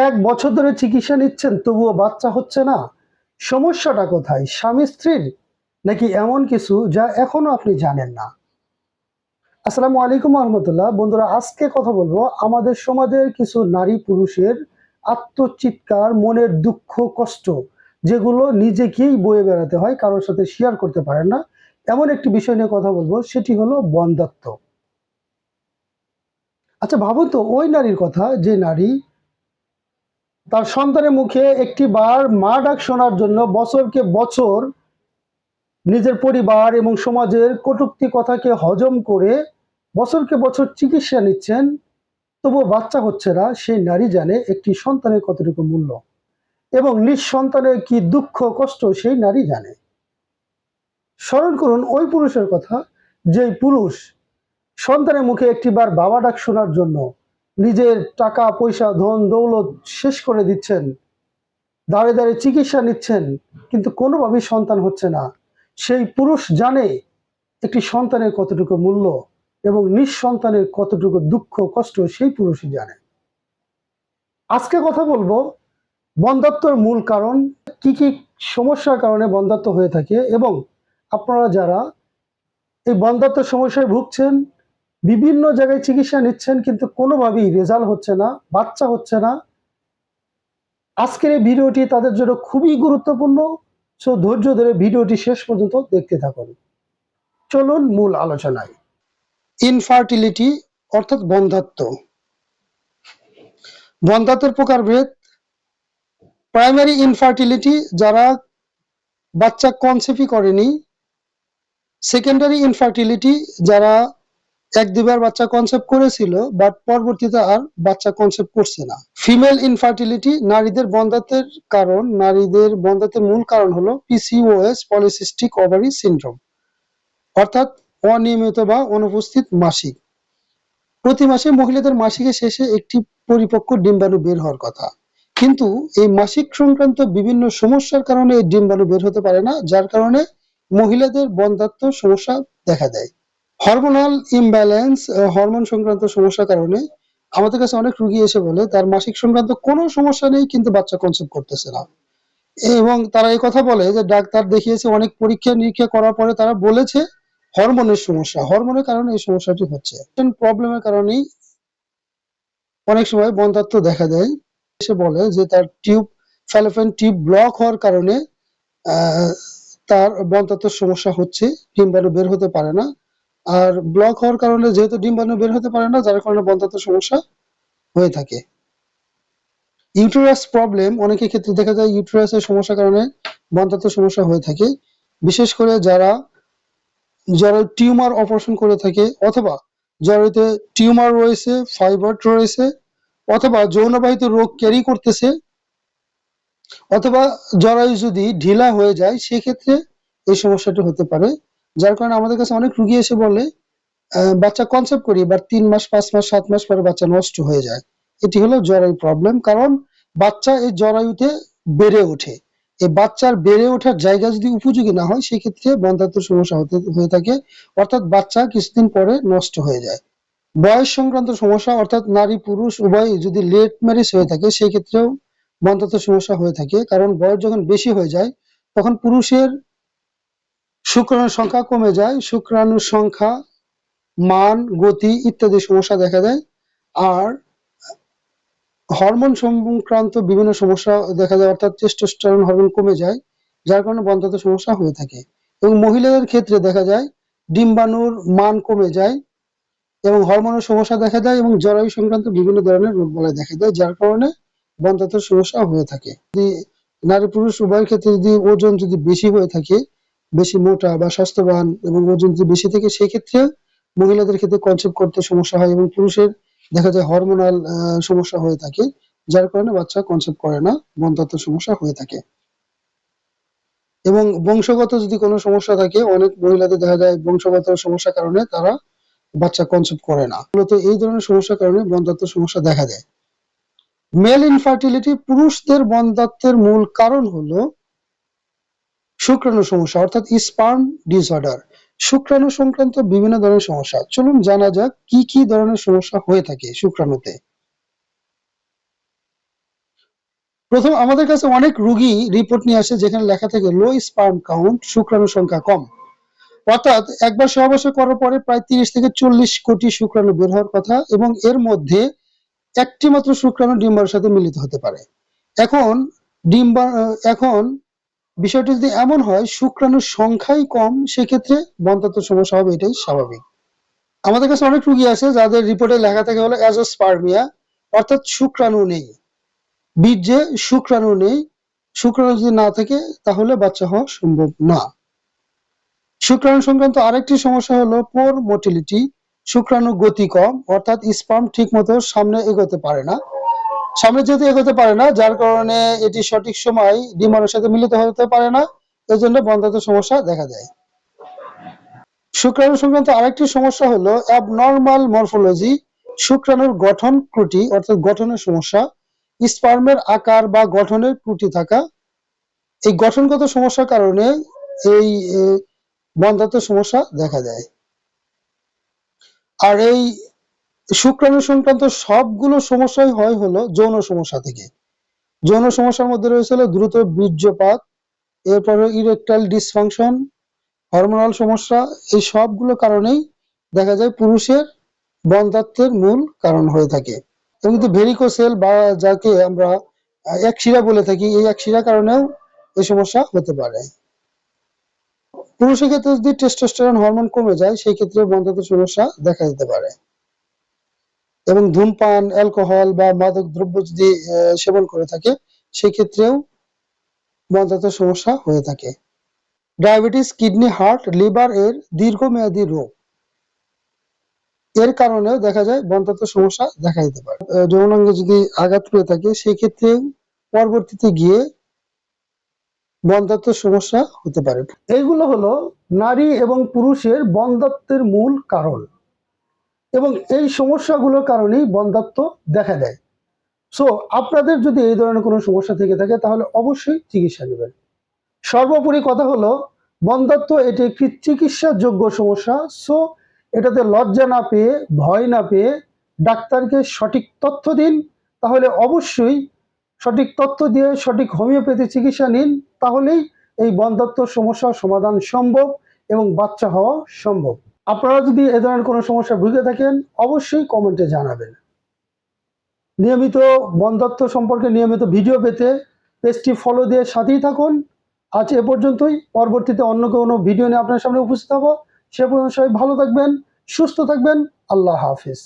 1 বছর ধরে চিকিৎসা নিচ্ছেন তবুও বাচ্চা হচ্ছে না। সমস্যাটা কোথায়? স্বামী স্ত্রীর, নাকি এমন কিছু যা এখনো আপনি জানেন না? আসসালামু আলাইকুম রহমতুল্লাহ। বন্ধুরা, আজকে কথা বলবো আমাদের সমাজের কিছু নারী পুরুষের আত্মচিৎকার, মনের দুঃখ কষ্ট, যেগুলো নিজেকেই বয়ে বেড়াতে হয়, কারোর সাথে শেয়ার করতে পারেন না। এমন একটি বিষয় নিয়ে কথা বলবো, সেটি হলো বন্ধ্যাত্ব। আচ্ছা ভাবুন তো, ওই নারীর কথা যে নারী তার সন্তানের মুখে একটি বার মা ডাক শোনার জন্য বছরকে বছর নিজের পরিবার এবং সমাজের কটূক্তি কথাকে হজম করে বছরকে বছর চিকিৎসা নিচ্ছেন, তবুও বাচ্চা হচ্ছে না। সেই নারী জানে একটি সন্তানের কতটুকু মূল্য এবং নিঃসন্তানের কি দুঃখ কষ্ট সেই নারী জানে। স্মরণ করুন ওই পুরুষের কথা, যেই পুরুষ সন্তানের মুখে একটিবার বাবা ডাক শোনার জন্য নিজের টাকা পয়সা ধন দৌলত শেষ করে দিচ্ছেন, দাঁড়ে দাঁড়িয়ে চিকিৎসা নিচ্ছেন, কিন্তু কোনোভাবেই সন্তান হচ্ছে না। সেই পুরুষ জানে একটি সন্তানের কতটুকু মূল্য এবং নিঃসন্তানের কতটুকু দুঃখ কষ্ট সেই পুরুষই জানে। আজকে কথা বলবো বন্ধ্যাত্বর মূল কারণ, কি কি সমস্যার কারণে বন্ধ্যাত্ব হয়ে থাকে, এবং আপনারা যারা এই বন্ধ্যাত্বের সমস্যায় ভুগছেন, বিভিন্ন জায়গায় চিকিৎসা নিচ্ছেন কিন্তু কোনোভাবেই রেজাল্ট হচ্ছে না, বাচ্চা হচ্ছে না, আজকের এই ভিডিওটি তাদের জন্য খুবই গুরুত্বপূর্ণ। সো ধৈর্য ধরে ভিডিওটি শেষ পর্যন্ত দেখতে থাকুন। চলুন মূল আলোচনায়। ইনফার্টিলিটি অর্থাৎ বন্ধ্যাত্ব। বন্ধ্যাত্বের প্রকারভেদ: প্রাইমারি ইনফার্টিলিটি, যারা বাচ্চা কনসেপ্টই করেনি; সেকেন্ডারি ইনফার্টিলিটি, যারা 1-2 বার বাচ্চা কনসেপ্ট করেছিল বাট পরবর্তীতে আর বাচ্চা কনসেপ্ট করছে না। ফিমেল ইনফার্টিলিটি, নারীদের বন্ধ্যাত্বের কারণ, নারীদের বন্ধ্যাত্বের মূল কারণ হলো পিসিওএস, পলিসিস্টিক ওভারি সিনড্রোম, অর্থাৎ অনিয়মিত বা অনুপস্থিত মাসিক। প্রতি মাসে মহিলাদের মাসিকের শেষে একটি পরিপক্ক ডিম্বাণু বের হওয়ার কথা, কিন্তু এই মাসিক সংক্রান্ত বিভিন্ন সমস্যার কারণে এই ডিম্বাণু বের হতে পারে না, যার কারণে মহিলাদের বন্ধ্যাত্ব সমস্যা দেখা দেয়। হরমোনাল ইমব্যালেন্স, হরমোন সংক্রান্ত সমস্যার কারণে আমাদের কাছে অনেক রোগী এসে বলে তার মাসিক সংক্রান্ত কোনো সমস্যা নেই কিন্তু বাচ্চা কনসেপ্ট করতেছে না, এবং তারা এই কথা বলে যে ডাক্তার দেখিয়েছে, অনেক পরীক্ষা নিরীক্ষা করার পরে তারা বলেছে হরমোনের সমস্যা, হরমোনের কারণে এই সমস্যাটি হচ্ছে। প্রবলেমের কারণেই অনেক সময় বন্ধ্যাত্ব দেখা দেয়। সে বলে যে তার ফ্যালোপিয়ান টিউব ব্লক হওয়ার কারণে তার বন্ধ্যাত্বের সমস্যা হচ্ছে, ডিম্বাণু বের হতে পারে না। আর ব্লক হওয়ার কারণে যেহেতু ডিম্বাণু বের হতে পারে না, যার কারণে বন্ধ্যাত্বের সমস্যা হয়ে থাকে। ইউটেরাস প্রবলেম, অনেকের ক্ষেত্রে দেখা যায় ইউটেরাসের সমস্যার কারণে বন্ধ্যাত্বের সমস্যা হয়ে থাকে, বিশেষ করে যারা টিউমার অপারেশন করে থাকে, অথবা যারাতে টিউমার রয়েছে, ফাইব্রয়েড রয়েছে, অথবা যৌনবাহিত রোগ ক্যারি করতেছে, অথবা জরায়ু যদি ঢিলা হয়ে যায়, সেক্ষেত্রে এই সমস্যাটি হতে পারে। যার কারণে আমাদের কাছে অনেক রোগী এসে বলে বাচ্চা কনসেপ্ট করি বাট 3 মাস 5 মাস 7 মাস পরে বাচ্চা নষ্ট হয়ে যায়। এটি হলো জরায়ু প্রবলেম, কারণ বাচ্চা এই জরায়ুতে বেড়ে ওঠে। এই বাচ্চার বেড়ে ওঠার জায়গা যদি উপযোগী না হয়, সেক্ষেত্রে বন্ধ্যাত্বের সমস্যা হয়ে থাকে, অর্থাৎ বাচ্চা কিছুদিন পরে নষ্ট হয়ে যায়। বয়স সংক্রান্ত সমস্যা, অর্থাৎ নারী পুরুষ উভয় যদি লেট ম্যারেজ হয়ে থাকে, সেই ক্ষেত্রেও বন্ধ্যাত্বের সমস্যা হয়ে থাকে, কারণ বয়স যখন বেশি হয়ে যায় তখন পুরুষের শুক্রাণুর সংখ্যা কমে যায়, শুক্রাণুর সংখ্যা, মান, গতি ইত্যাদি সমস্যা দেখা দেয়। আর হরমোন সংক্রান্ত বিভিন্ন সমস্যা দেখা যায়, অর্থাৎ টেস্টোস্টেরন হরমোন কমে যায়, যার কারণে বন্ধ্যাত্ব সমস্যা হয়ে থাকে। এবং মহিলাদের ক্ষেত্রে দেখা যায় ডিম্বাণুর মান কমে যায় এবং হরমোনের সমস্যা দেখা যায়, এবং জরায়ু সংক্রান্ত বিভিন্ন ধরনের রোগবালাই দেখা যায়, যার কারণে বন্ধ্যাত্বের সমস্যা হয়ে থাকে। যদি নারী পুরুষ উভয়ের ক্ষেত্রে যদি ওজন যদি বেশি হয়ে থাকে, বেশি মোটা বা স্বাস্থ্যবান এবং ওজন যদি বেশি থাকে, সেক্ষেত্রে মহিলাদের ক্ষেত্রে কনসেপ্ট করতে সমস্যা হয়, এবং পুরুষের দেখা যায় হরমোনাল সমস্যা হয়ে থাকে, যার কারণে বাচ্চা কনসেপ্ট করে না, বন্ধ্যাত্বের সমস্যা হয়ে থাকে। এবং বংশগত যদি কোনো সমস্যা থাকে, অনেক মহিলাদের দেখা যায় বংশগত সমস্যার কারণে তারা বাচ্চা কনসেপ্ট করে না। মূলত এই ধরনের সমস্যার কারণে বন্ধ্যাত্বের সমস্যা দেখা দেয়। মেল ইনফার্টিলিটি, পুরুষদের বন্ধ্যাত্বের মূল কারণ হলো শুক্রাণু সমস্যা, অর্থাৎ স্পার্ম ডিসঅর্ডার, শুক্রাণু সংক্রান্ত বিভিন্ন ধরনের সমস্যা। চলুন জানা যাক কি কি ধরনের সমস্যা হয়ে থাকে শুক্রাণুতে। প্রথম আমাদের কাছে অনেক রোগী রিপোর্ট নিয়ে আসে যেখানে লেখা থাকে লো স্পার্ম কাউন্ট, শুক্রাণু সংখ্যা কম। অর্থাৎ একবার সহবাস করার পরে প্রায় 30 থেকে 40 কোটি শুক্রাণু বের হওয়ার কথা এবং এর মধ্যে একটি মাত্র শুক্রাণু ডিম্বাণুর সাথে মিলিত হতে পারে। এখন এখন বিষয়টি যদি এমন হয় শুক্রাণুর সংখ্যাই কম, সেক্ষেত্রে বন্ধ্যাত্ব সমস্যা হবে, এটাই স্বাভাবিক। আমাদের কাছে অনেক রোগী আছে যাদের রিপোর্টে লেখা থাকে হলো অ্যাজোস্পার্মিয়া, অর্থাৎ শুক্রাণু নেই, বীর্যে শুক্রাণু নেই। শুক্রাণু যদি না থাকে তাহলে বাচ্চা হওয়া সম্ভব না। শুক্রাণু সংক্রান্ত আরেকটি সমস্যা হলো পোর মোটিলিটি, শুক্রাণু গতি কম, অর্থাৎ স্পার্ম ঠিক মতো সামনে এগোতে পারে না। সামনে যেহেতু এগোতে পারে না, যার কারণে এটি সঠিক সময় ডিম্বাণুর সাথে মিলিত হতে পারে না, এজন্য বন্ধ্যাত্ব সমস্যা দেখা দেয়। শুক্রাণু সংক্রান্ত আরেকটি সমস্যা হলো অ্যাবনর্মাল মরফোলজি, শুক্রাণুর গঠন ত্রুটি অর্থাৎ গঠনের সমস্যা, স্পার্মের আকার বা গঠনের ত্রুটি থাকা। এই গঠনগত সমস্যার কারণে এই বন্ধ্যাত্ব সমস্যা দেখা দেয়। আর এই শুক্রাণু সংক্রান্ত সবগুলো সমস্যাই হয় হলো যৌন সমস্যা থেকে। যৌন সমস্যার মধ্যে রয়েছে দ্রুত বীর্যপাত, এরপরে ইরেকটাইল ডিসফাংশন, হরমোনাল সমস্যা। এই সবগুলো কারণেই দেখা যায় পুরুষের বন্ধ্যাত্বের মূল কারণ হয়ে থাকে। এবং কিন্তু ভেরিকোসেল বা যাকে আমরা একশিরা বলে থাকি, এই একশিরা কারণেও এই সমস্যা হতে পারে। পুরুষের ক্ষেত্রে যদি টেস্টোস্টেরন হরমোন কমে যায়, সেই ক্ষেত্রে বন্ধ্যাত্ব সমস্যা দেখা দিতে পারে। এবং ধূমপান, অ্যালকোহল বা মাদক দ্রব্য যদি সেবন করে থাকে, সেই ক্ষেত্রেও বন্ধ্যাত্ব সমস্যা হয়ে থাকে। ডায়াবেটিস, কিডনি, হার্ট, লিভার এর দীর্ঘমেয়াদী রোগ, এর কারণেও দেখা যায় বন্ধ্যাত্ব সমস্যা দেখা দিতে পারে। যৌনাঙ্গে যদি আঘাত পেয়ে থাকে, সেই ক্ষেত্রে পরবর্তীতে গিয়ে বন্ধ্যাত্ব সমস্যা হতে পারে। এইগুলো হলো নারী এবং পুরুষের বন্ধ্যাত্বের মূল কারণ এবং এই সমস্যাগুলোর কারণেই বন্ধ্যাত্ব দেখা দেয়। সো আপনাদের যদি এই ধরনের কোনো সমস্যা থেকে থাকে তাহলে অবশ্যই চিকিৎসা নেবেন। সর্বোপরি কথা হলো বন্ধ্যাত্ব এটি একটি চিকিৎসাযোগ্য সমস্যা। সো এটাতে লজ্জা না পেয়ে, ভয় না পেয়ে ডাক্তারকে সঠিক তথ্য দিন, তাহলে অবশ্যই সঠিক তথ্য দিয়ে সঠিক হোমিওপ্যাথি চিকিৎসা নিন, তাহলেই এই বন্ধ্যাত্ব সমস্যার সমাধান সম্ভব এবং বাচ্চা হওয়া সম্ভব। আপনারা যদি এ ধরনের কোনো সমস্যা ভুগে থাকেন অবশ্যই কমেন্টে জানাবেন। নিয়মিত বন্ধ্যাত্ব সম্পর্কে নিয়মিত ভিডিও পেতে পেজটি ফলো দিয়ে সাথেই থাকুন। আজ এ পর্যন্তই, পরবর্তীতে অন্য কোনো ভিডিও নিয়ে আপনার সামনে উপস্থিত হব। সে পর্যন্ত সবাই ভালো থাকবেন, সুস্থ থাকবেন। আল্লাহ হাফিজ।